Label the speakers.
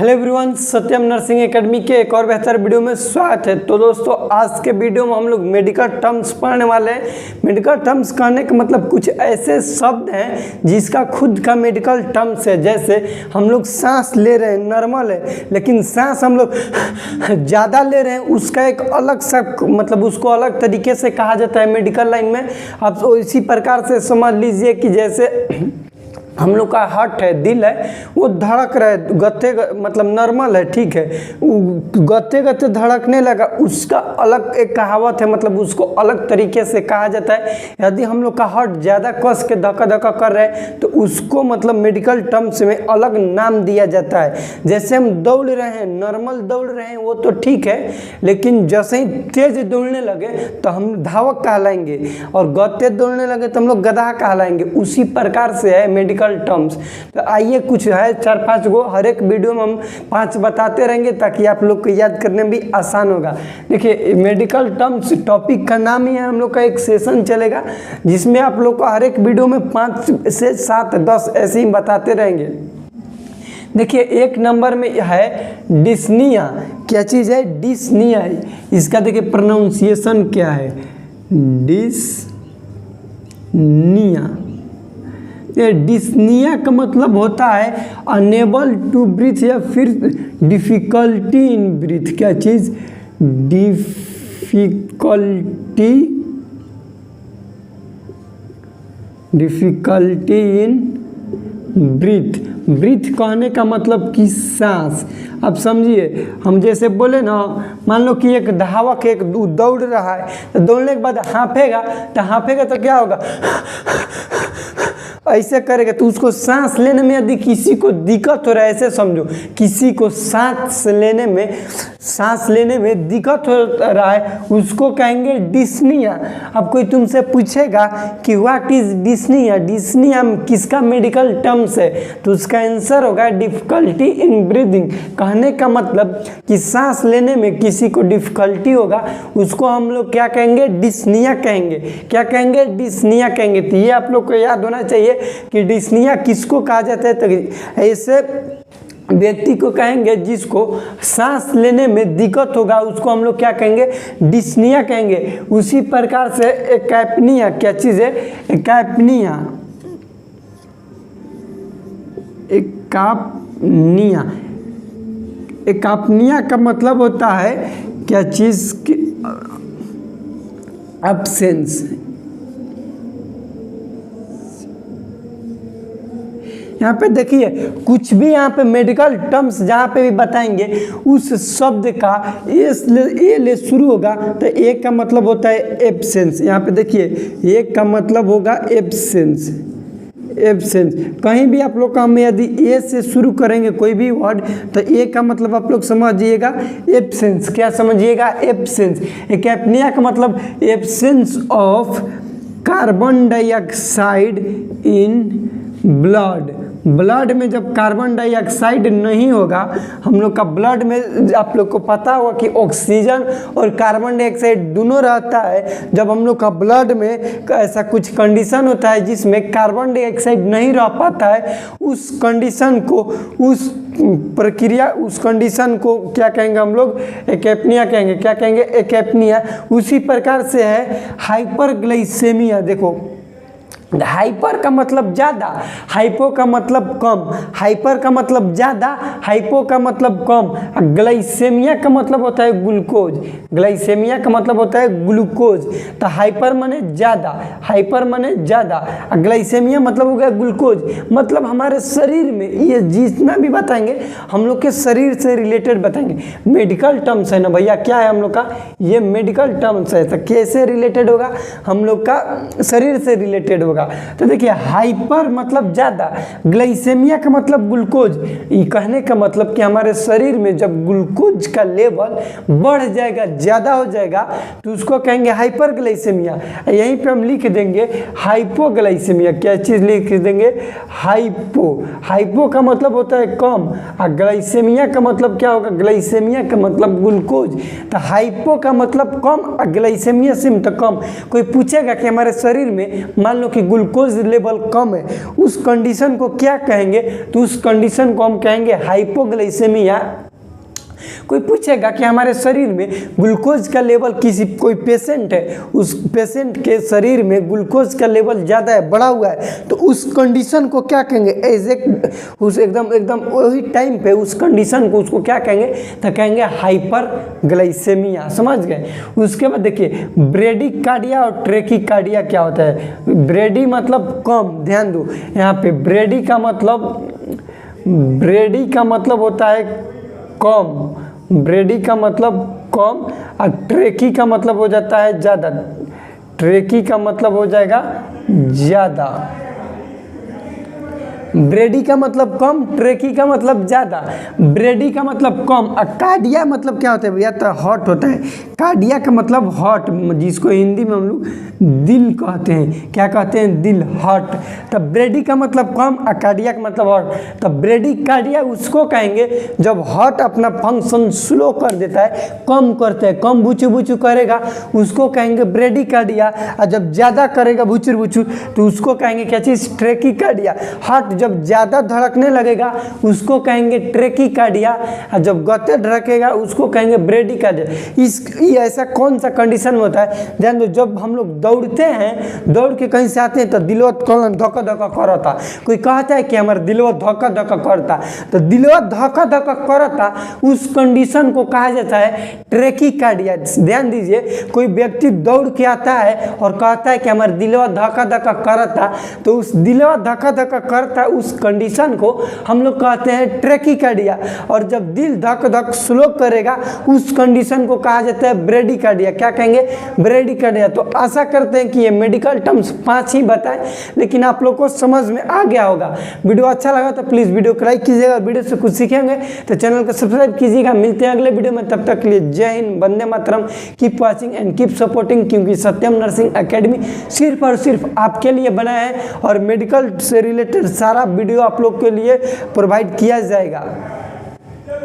Speaker 1: Hello everyone, सत्यम nursing academy के एक और बेहतर वीडियो में स्वागत है। तो दोस्तों, आज के वीडियो में हम लोग मेडिकल टर्म्स पढ़ने वाले हैं। मेडिकल टर्म्स कहने का मतलब कुछ ऐसे शब्द हैं जिसका खुद का मेडिकल टर्म्स है। जैसे हम लोग सांस ले रहे हैं, नॉर्मल है, लेकिन सांस हम लोग ज़्यादा ले रहे हैं, उसका एक अलग सा मतलब उसको अलग तरीके से कहा जाता है मेडिकल लाइन में। आप इसी प्रकार से समझ लीजिए कि जैसे हम लोग का हार्ट है, दिल है, वो धड़क रहा है, मतलब नॉर्मल है, ठीक है, गते गते धड़कने लगा, उसका अलग एक कहावत है, मतलब उसको अलग तरीके से कहा जाता है। यदि हम लोग का हार्ट ज़्यादा कस के धक्का धक्का कर रहे हैं तो उसको मतलब मेडिकल टर्म्स में अलग नाम दिया जाता है। जैसे हम दौड़ रहे हैं, नॉर्मल दौड़ रहे हैं, वो तो ठीक है, लेकिन जैसे ही तेज दौड़ने लगे तो हम धावक कहलाएंगे, और गते दौड़ने लगे तो हम लोग गधा कहलाएंगे। उसी प्रकार से है मेडिकल टर्म्स। तो आइए, कुछ है 4-5 गो, हर एक वीडियो में हम 5 बताते रहेंगे ताकि आप लोग को याद करने में भी आसान होगा। देखिए, मेडिकल टर्म्स टॉपिक का नाम ही है, हम लोग का एक सेशन चलेगा जिसमें आप लोग को हर एक वीडियो में 5 से 7, 10 ऐसे ही बताते रहेंगे। देखिए, 1 नंबर में है डिस्निया। क्या चीज़ है? डिस्निया। इसका देखिए प्रोनाउंसिएशन क्या है, डिस्निया। ये डिस्निया का मतलब होता है अनेबल टू ब्रीथ या फिर डिफ़िकल्टी इन ब्रीथ। क्या चीज़? Difficulty in breath. ब्रीथ कहने का मतलब कि सांस। अब समझिए, हम जैसे बोले ना, मान लो कि एक धावक एक दौड़ रहा है, तो दौड़ने के बाद हाँफेगा तो क्या होगा? ऐसे करेगा तो उसको सांस लेने में यदि किसी को दिक्कत हो रहा है, ऐसे समझो, किसी को सांस लेने में दिक्कत हो रहा है, उसको कहेंगे डिस्निया। अब कोई तुमसे पूछेगा कि व्हाट इज डिस्निया, डिस्निया किसका मेडिकल टर्म्स है, तो उसका आंसर होगा डिफ़िकल्टी इन ब्रीदिंग। कहने का मतलब कि सांस लेने में किसी को डिफ़िकल्टी होगा, उसको हम लोग क्या कहेंगे? डिस्निया कहेंगे। क्या कहेंगे? डिस्निया कहेंगे। तो ये आप लोग को याद होना चाहिए कि डिस्निया किसको कहा जाता है। तो ऐसे व्यक्ति को कहेंगे जिसको सांस लेने में दिक्कत होगा, उसको हम लोग क्या कहेंगे? डिस्निया कहेंगे। उसी प्रकार से एकैप्निया। क्या चीज़ है? एकैप्निया। एकापनिया का मतलब होता है क्या चीज़ की? एब्सेंस। यहाँ पे देखिए, कुछ भी यहाँ पे मेडिकल टर्म्स जहाँ पे भी बताएंगे, उस शब्द का ए ले शुरू होगा तो ए का मतलब होता है एब्सेंस। यहाँ पे देखिए, ए का मतलब होगा एब्सेंस। कहीं भी आप लोग का हम यदि ए से शुरू करेंगे कोई भी वर्ड, तो ए का मतलब आप लोग समझिएगा एब्सेंस। क्या समझिएगा? एब्सेंस। एकैप्निया का मतलब absence of carbon dioxide in blood में जब कार्बन डाइऑक्साइड नहीं होगा, हम लोग का ब्लड में, आप लोग को पता होगा कि ऑक्सीजन और कार्बन डाइऑक्साइड दोनों रहता है। जब हम लोग का ब्लड में ऐसा कुछ कंडीशन होता है जिसमें कार्बन डाइऑक्साइड नहीं रह पाता है, उस कंडीशन को क्या कहेंगे हम लोग? एकैप्निया कहेंगे। क्या कहेंगे? एकैप्निया। उसी प्रकार से है हाइपरग्लाइसेमिया। देखो, हाइपर का मतलब ज़्यादा, हाइपो का मतलब कम। हाइपर का मतलब ज़्यादा, हाइपो का मतलब कम। ग्लाइसेमिया का मतलब होता है ग्लूकोज। ग्लाइसेमिया का मतलब होता है ग्लूकोज। तो हाइपर माने ज़्यादा, ग्लाइसेमिया मतलब हो गया ग्लूकोज। मतलब हमारे शरीर में ये जितना भी बताएंगे, हम लोग के शरीर से रिलेटेड बताएंगे। मेडिकल टर्म्स है ना भैया, क्या है हम लोग का? ये मेडिकल टर्म्स है। तो कैसे रिलेटेड होगा? हम लोग का शरीर से रिलेटेड होगा। तो देखिए, हाइपर मतलब ज़्यादा, ग्लाइसेमिया का मतलब ग्लूकोज। ये कहने का मतलब कि हमारे शरीर में जब ग्लूकोज का लेवल बढ़ जाएगा, ज़्यादा हो जाएगा, तो उसको कहेंगे हाइपरग्लाइसेमिया। यहीं पे हम लिख देंगे हाइपोग्लाइसेमिया। क्या चीज़ लिख देंगे? हाइपो का मतलब होता है कम, और ग्लाइसेमिया का मतलब क्या होगा? ग्लाइसेमिया का मतलब ग्लूकोज। तो हाइपो का मतलब कम, और ग्लाइसेमिया से तो कम। कोई पूछेगा कि हमारे शरीर में मान लो कि ग्लूकोज लेवल कम है, उस कंडीशन को क्या कहेंगे? तो उस कंडीशन को हम कहेंगे हाइपोग्लाइसेमिया। कोई पूछेगा कि हमारे शरीर में ग्लूकोज का लेवल कोई पेशेंट है, उस पेशेंट के शरीर में ग्लूकोज का लेवल ज़्यादा है, बढ़ा हुआ है, तो उस कंडीशन को क्या कहेंगे? उस एकदम वही टाइम पे उस कंडीशन को उसको क्या कहेंगे? तो कहेंगे हाइपरग्लाइसेमिया। समझ गए? उसके बाद देखिए ब्रेडिकार्डिया और ट्रैकिकार्डिया क्या होता है? ब्रेडी मतलब कम, ध्यान दो यहाँ पे, ब्रेडी का मतलब होता है कम, ब्रेडी का मतलब कम, और ट्रेकी का मतलब हो जाता है ज़्यादा, ट्रेकी का मतलब हो जाएगा ज़्यादा। ब्रेडी का मतलब कम, ट्रेकी का मतलब ज़्यादा। ब्रेडी का मतलब कम, और कार्डिया मतलब क्या होता है भैया? तो हॉट होता है। कार्डिया का मतलब हॉट, जिसको हिंदी में हम लोग दिल कहते हैं। क्या कहते हैं? दिल, हॉट। तब ब्रेडी का मतलब कम और कार्डिया का मतलब हॉट। तब ब्रेडी कार्डिया उसको कहेंगे जब हॉट अपना फंक्शन स्लो कर देता है, कम करते हैं, कम बुचू बुचू करेगा, उसको कहेंगे ब्रेडी कार्डिया। और जब ज़्यादा करेगा बुचुर बुचुर तो उसको कहेंगे क्या चीज़? ट्रेकी कार्डिया। हार्ट जब ज़्यादा धड़कने लगेगा उसको कहेंगे ट्रेकिकार्डिया, और जब गते धड़केगा उसको कहेंगे ब्रेडिकार्डिया। ये ऐसा कौन सा कंडीशन में होता है? ध्यान दो, जब हम लोग दौड़ते हैं, दौड़ के कहीं से आते हैं तो दिलवा धक्का धक्का करता। कोई कहता है कि हमारा दिलवा धक्का धक्का करता, तो दिलवा धक्का धक्का करता, उस कंडीशन को कहा जाता है ट्रेकिकार्डिया। ध्यान दीजिए, कोई व्यक्ति दौड़ के आता है और कहता है कि हमारा दिलवा धक्का धक्का करता, तो उस दिलवा धक्का धक्का करता उस कंडीशन को हम लोग कहते हैं ट्रेकिकार्डिया। और जब दिल धक धक स्लो करेगा उस कंडीशन को कहा जाता है ब्रेडिकार्डिया। क्या कहेंगे? ब्रेडिकार्डिया। तो आशा करते हैं कि ये मेडिकल टर्म्स 5 ही बताएं, लेकिन आप लोग को समझ में आ गया होगा। वीडियो अच्छा लगा तो प्लीज़ वीडियो को लाइक कीजिएगा, और वीडियो से कुछ सीखेंगे तो चैनल को सब्सक्राइब कीजिएगा। मिलते हैं अगले वीडियो में, तब तक के लिए जय हिंद, वंदे मातरम। Keep watching and keep supporting, क्योंकि सत्यम नर्सिंग एकेडमी सिर्फ और सिर्फ आपके लिए बना है, और मेडिकल से रिलेटेड सारा वीडियो आप लोग के लिए प्रोवाइड किया जाएगा।